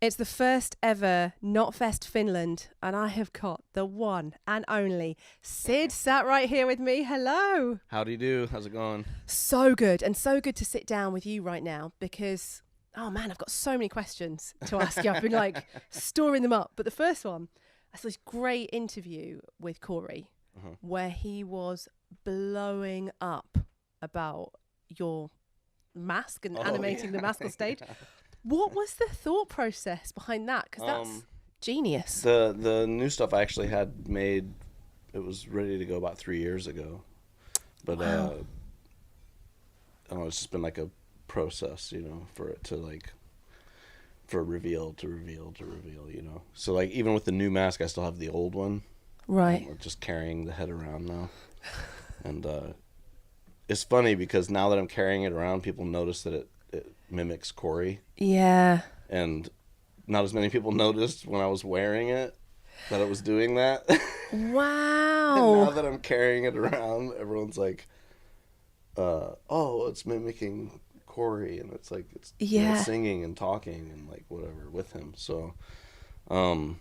It's the first ever Knotfest Finland, and I have got the one and only Sid sat right here with me. Hello. How do you do? How's it going? So good, and so good to sit down with you right now because, oh man, I've got so many questions to ask you. I've been like storing them up. But the first one, I saw this great interview with Corey where he was blowing up about your mask and animating the mask on stage. What was the thought process behind that? Because that's genius. The new stuff I actually had made, it was ready to go about 3 years ago. But, Wow. I don't know, it's just been like a process, for it to like, for reveal to reveal to reveal, So like, even with the new mask, I still have the old one. Right. I'm just carrying the head around now. And it's funny because now that I'm carrying it around, people notice that it mimics Corey. Yeah. And not as many people noticed when I was wearing it that it was doing that. Wow. And now that I'm carrying it around, everyone's like, oh, it's mimicking Corey. And it's like, it's singing and talking and like whatever with him. So, I don't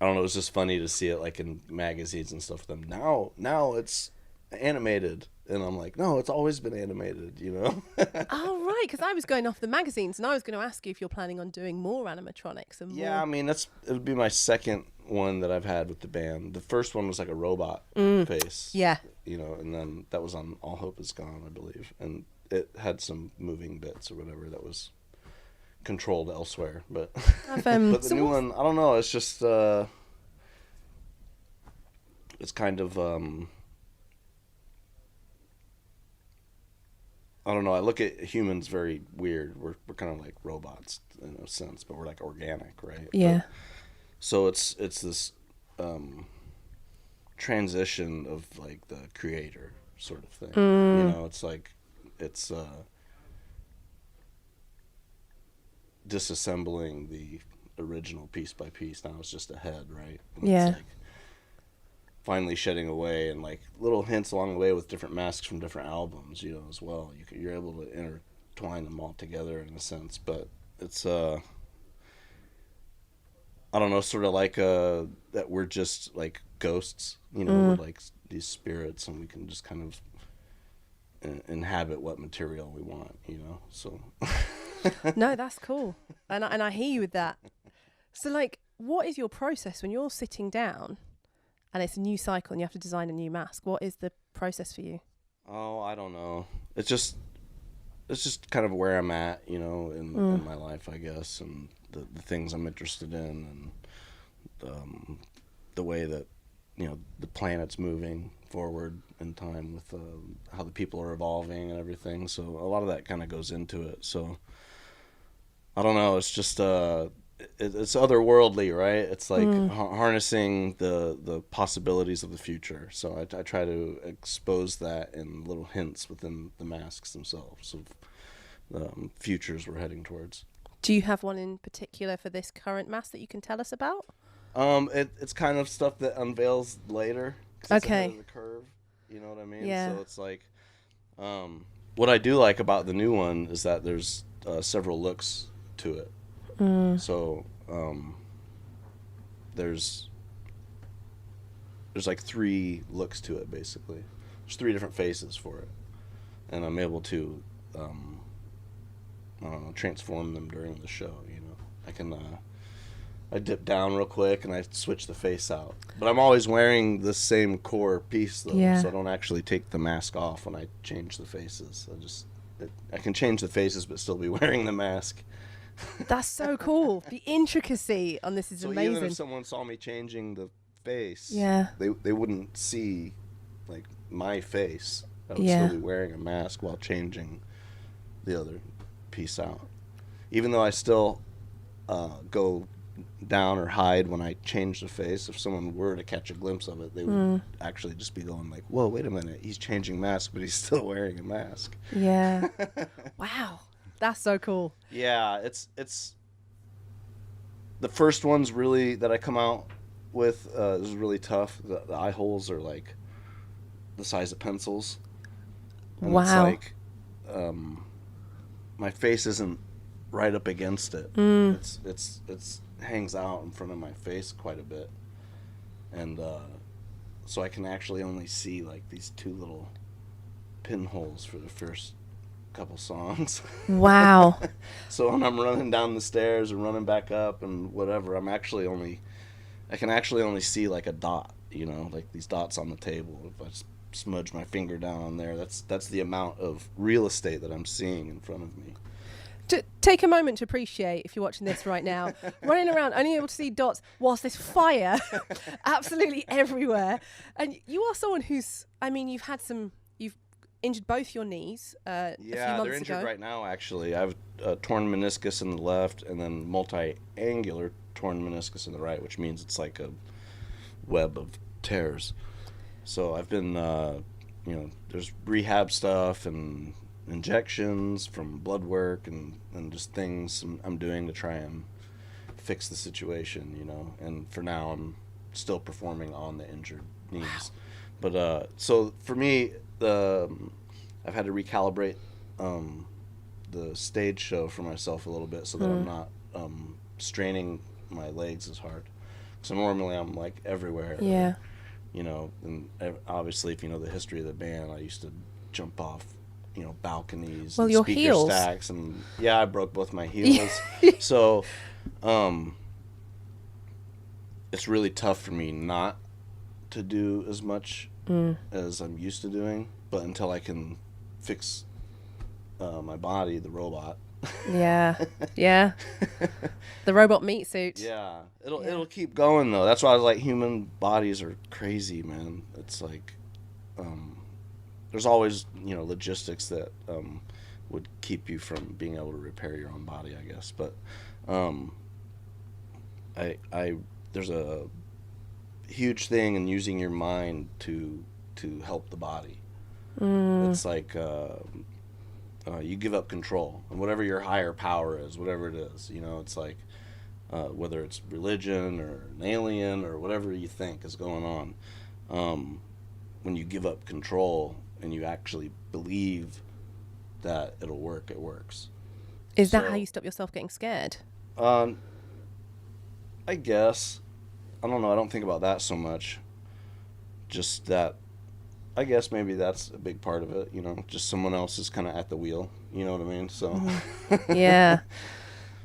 know. It's just funny to see it like in magazines and stuff. With them now it's animated. And I'm like, no, it's always been animated, Oh, right, because I was going off the magazines, and I was going to ask you if you're planning on doing more animatronics and more. Yeah, I mean, it would be my second one that I've had with the band. The first one was like a robot face. Yeah. And then that was on All Hope Is Gone, I believe. And it had some moving bits or whatever that was controlled elsewhere. But, but the new one, I don't know, it's just, it's kind of, I don't know. I look at humans very weird. We're kind of like robots in a sense, but we're like organic, right? Yeah. But, so it's this transition of like the creator sort of thing. It's like it's disassembling the original piece by piece. Now it's just a head, right? And yeah. It's like finally shedding away, and like little hints along the way with different masks from different albums, as well. You're able to intertwine them all together in a sense, but it's I don't know, sort of like that we're just like ghosts, we're like these spirits, and we can just kind of inhabit what material we want, So No, that's cool, and I hear you with that. So, like, what is your process when you're sitting down? And it's a new cycle and you have to design a new mask. What is the process for you? Oh, I don't know. It's just kind of where I'm at, in my life, I guess, and the things I'm interested in, and the way that, the planet's moving forward in time with how the people are evolving and everything. So a lot of that kind of goes into it. So I don't know. It's just it's otherworldly, right? It's like harnessing the possibilities of the future. So I try to expose that in little hints within the masks themselves of the futures we're heading towards. Do you have one in particular for this current mask that you can tell us about? It's kind of stuff that unveils later. 'Cause it's ahead of the curve, you know what I mean? Yeah. So it's like, what I do like about the new one is that there's several looks to it. So there's like 3 looks to it, basically. There's 3 different faces for it, and I'm able to I don't know, transform them during the show. I can I dip down real quick and I switch the face out, but I'm always wearing the same core piece though, so I don't actually take the mask off when I change the faces. I can change the faces but still be wearing the mask. That's so cool. The intricacy on this is amazing. Even if someone saw me changing the face, yeah, they wouldn't see like my face. I would still be wearing a mask while changing the other piece out. Even though I still go down or hide when I change the face, if someone were to catch a glimpse of it, they would actually just be going like, whoa, wait a minute, he's changing mask, but he's still wearing a mask. Yeah. Wow. That's so cool. Yeah, it's the first one's really that I come out with is really tough. The eye holes are like the size of pencils. And wow. It's like my face isn't right up against it. It's hangs out in front of my face quite a bit, and so I can actually only see like these two little pinholes for the first couple songs. Wow. So when I'm running down the stairs and running back up and whatever, I can actually only see like a dot, you know, like these dots on the table. If I smudge my finger down on there, that's the amount of real estate that I'm seeing in front of me. Take a moment to appreciate, if you're watching this right now, running around only able to see dots whilst there's fire absolutely everywhere. And you are someone who's, I mean, you've injured both your knees a few months ago. They're injured right now, actually. I have a torn meniscus in the left and then multi-angular torn meniscus in the right, which means it's like a web of tears. So I've been, there's rehab stuff and injections from blood work and just things I'm doing to try and fix the situation, you know. And for now, I'm still performing on the injured knees. Wow. But so for me, I've had to recalibrate the stage show for myself a little bit so that I'm not straining my legs as hard. So normally I'm like everywhere. Yeah. You know, and obviously if you know the history of the band, I used to jump off, you know, balconies and your speaker heels. stacks, and I broke both my heels. So it's really tough for me not to do as much as I'm used to doing, but until I can fix my body, the robot. Yeah. The robot meat suit. Yeah, it'll keep going though. That's why I was like, human bodies are crazy, man. It's like there's always, you know, logistics that would keep you from being able to repair your own body, I guess. But there's a huge thing in using your mind to help the body. It's like you give up control, and whatever your higher power is, whatever it is, you know, it's like whether it's religion or an alien or whatever you think is going on, when you give up control and you actually believe that it'll work, it works. Is that how you stop yourself getting scared? I guess. I don't know. I don't think about that so much. Just that, I guess maybe that's a big part of it, you know, just someone else is kind of at the wheel, you know what I mean? So, yeah.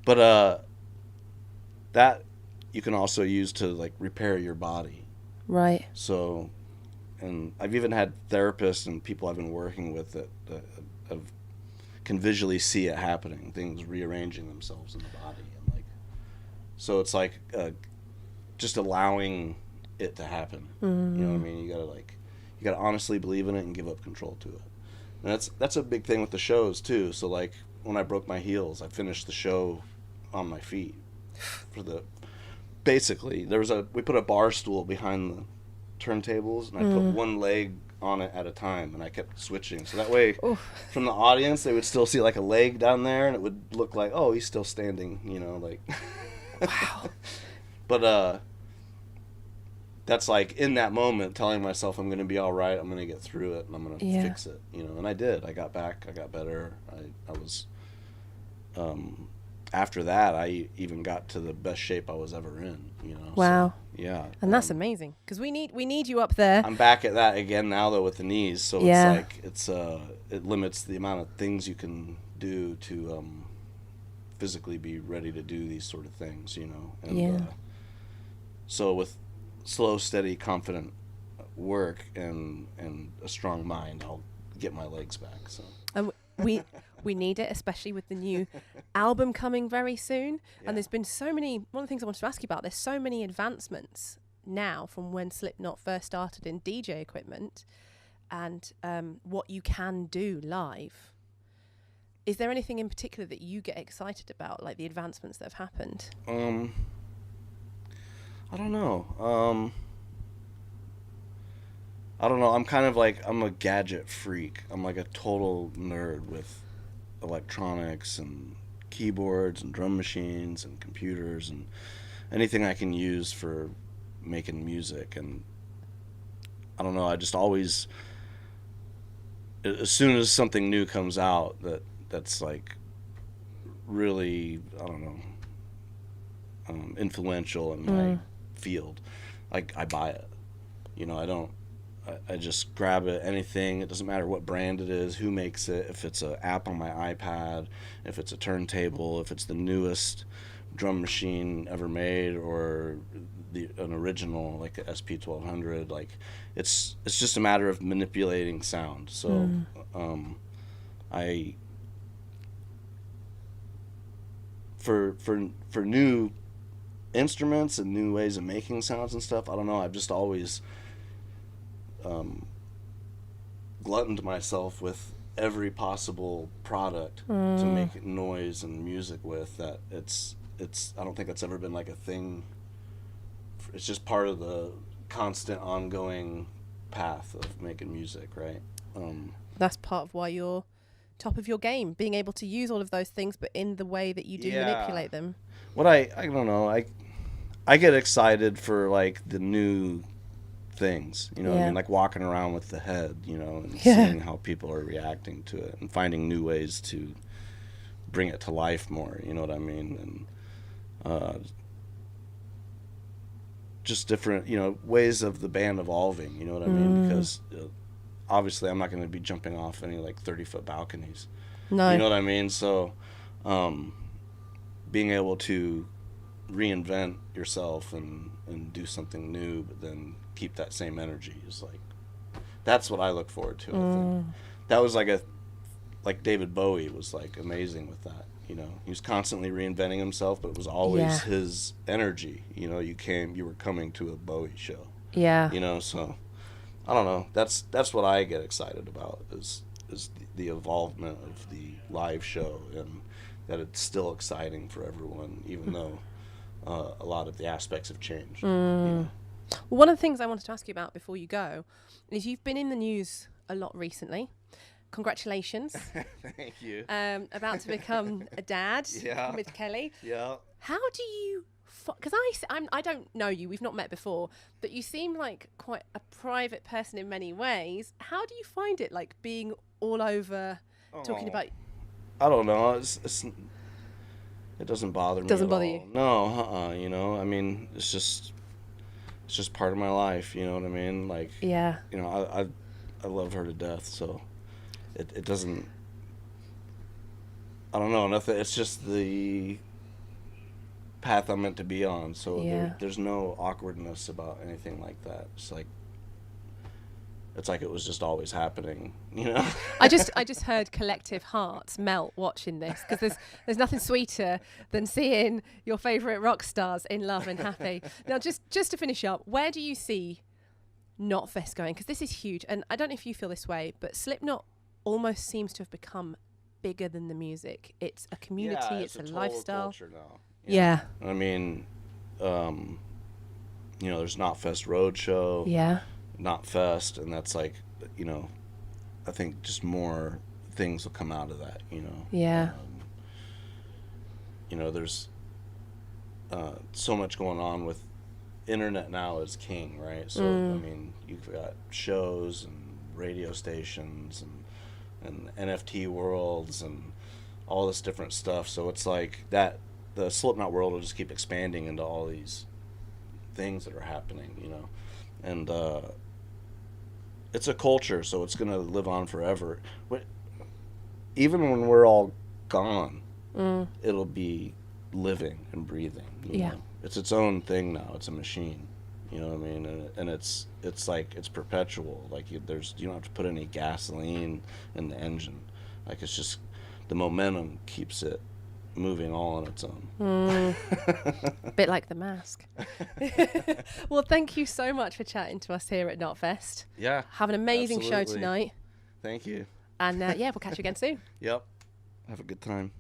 But that you can also use to like repair your body. Right. So, and I've even had therapists and people I've been working with that can visually see it happening, things rearranging themselves in the body, and like, so it's like just allowing it to happen. You know what I mean? You gotta honestly believe in it and give up control to it. And that's a big thing with the shows too. So like when I broke my heels, I finished the show on my feet. Basically we put a bar stool behind the turntables, and I put one leg on it at a time, and I kept switching, so that way from the audience they would still see like a leg down there, and it would look like, oh, he's still standing, you know, like. Wow. But that's like in that moment telling myself I'm gonna be all right, I'm gonna get through it, and I'm gonna fix it, you know. And I did. I got back, I got better. I was after that, I even got to the best shape I was ever in, you know. Wow. So, yeah. And that's amazing, because we need you up there. I'm back at that again now though with the knees, so it's like it limits the amount of things you can do to physically be ready to do these sort of things, you know. And so with slow, steady, confident work and a strong mind, I'll get my legs back. So we need it, especially with the new album coming very soon. Yeah. And there's been so many. One of the things I wanted to ask you about, there's so many advancements now from when Slipknot first started in DJ equipment, and what you can do live. Is there anything in particular that you get excited about, like the advancements that have happened? I don't know. I'm kind of like, I'm a gadget freak. I'm like a total nerd with electronics and keyboards and drum machines and computers and anything I can use for making music. And I don't know, I just always, as soon as something new comes out that's like really, I don't know, influential in my field, like I buy it. You know, I just grab it, anything. It doesn't matter what brand it is, who makes it, if it's an app on my iPad, if it's a turntable, if it's the newest drum machine ever made, or an original like a SP1200. Like it's just a matter of manipulating sound. So I for new instruments and new ways of making sounds and stuff, I don't know, I've just always gluttoned myself with every possible product to make noise and music with. That it's I don't think that's ever been like a thing. It's just part of the constant ongoing path of making music, right? That's part of why you're top of your game, being able to use all of those things, but in the way that you do manipulate them. What I don't know, I get excited for like the new things, you know what I mean? Like walking around with the head, you know, and seeing how people are reacting to it and finding new ways to bring it to life more, you know what I mean? And just different, you know, ways of the band evolving, you know what I mean? Because obviously I'm not going to be jumping off any like 30-foot balconies. No. You know what I mean? So being able to reinvent yourself and do something new, but then keep that same energy is like, that's what I look forward to. I think that was like David Bowie was like amazing with that. You know, he was constantly reinventing himself, but it was always his energy. You know, you were coming to a Bowie show. Yeah. You know, so I don't know. That's what I get excited about is the evolvement of the live show, and that it's still exciting for everyone, even though a lot of the aspects have changed. You know? Well, one of the things I wanted to ask you about before you go is you've been in the news a lot recently. Congratulations. Thank you. About to become a dad with Kelly. Yeah. How do you... Because I don't know you, we've not met before, but you seem like quite a private person in many ways. How do you find it, like, being all over talking about... I don't know. It doesn't bother me. Doesn't bother you? No, you know, I mean, it's just part of my life, you know what I mean? Like, you know, I love her to death, so it doesn't, I don't know, nothing. It's just the path I'm meant to be on, so there's no awkwardness about anything like that. It's like it was just always happening, you know. I just heard collective hearts melt watching this, because there's nothing sweeter than seeing your favourite rock stars in love and happy. Now, just to finish up, where do you see Knotfest going? Because this is huge, and I don't know if you feel this way, but SLIPKNOT almost seems to have become bigger than the music. It's a community, it's a lifestyle. Culture now. Yeah. I mean, you know, there's Knotfest Roadshow. Yeah. Knotfest, and that's like, you know, I think just more things will come out of that, you know. Yeah. You know, there's so much going on with internet now is king, right? So I mean, you've got shows and radio stations and NFT worlds and all this different stuff. So it's like that the SLIPKNOT world will just keep expanding into all these things that are happening, you know. And it's a culture, so it's going to live on forever. Even when we're all gone, it'll be living and breathing. You know? It's its own thing now. It's a machine. You know what I mean? And it's like it's perpetual. Like you don't have to put any gasoline in the engine. Like it's just the momentum keeps it moving all on its own. A bit like the mask. Well, thank you so much for chatting to us here at Knotfest. Yeah. Have an amazing show tonight. Thank you. And we'll catch you again soon. Yep. Have a good time.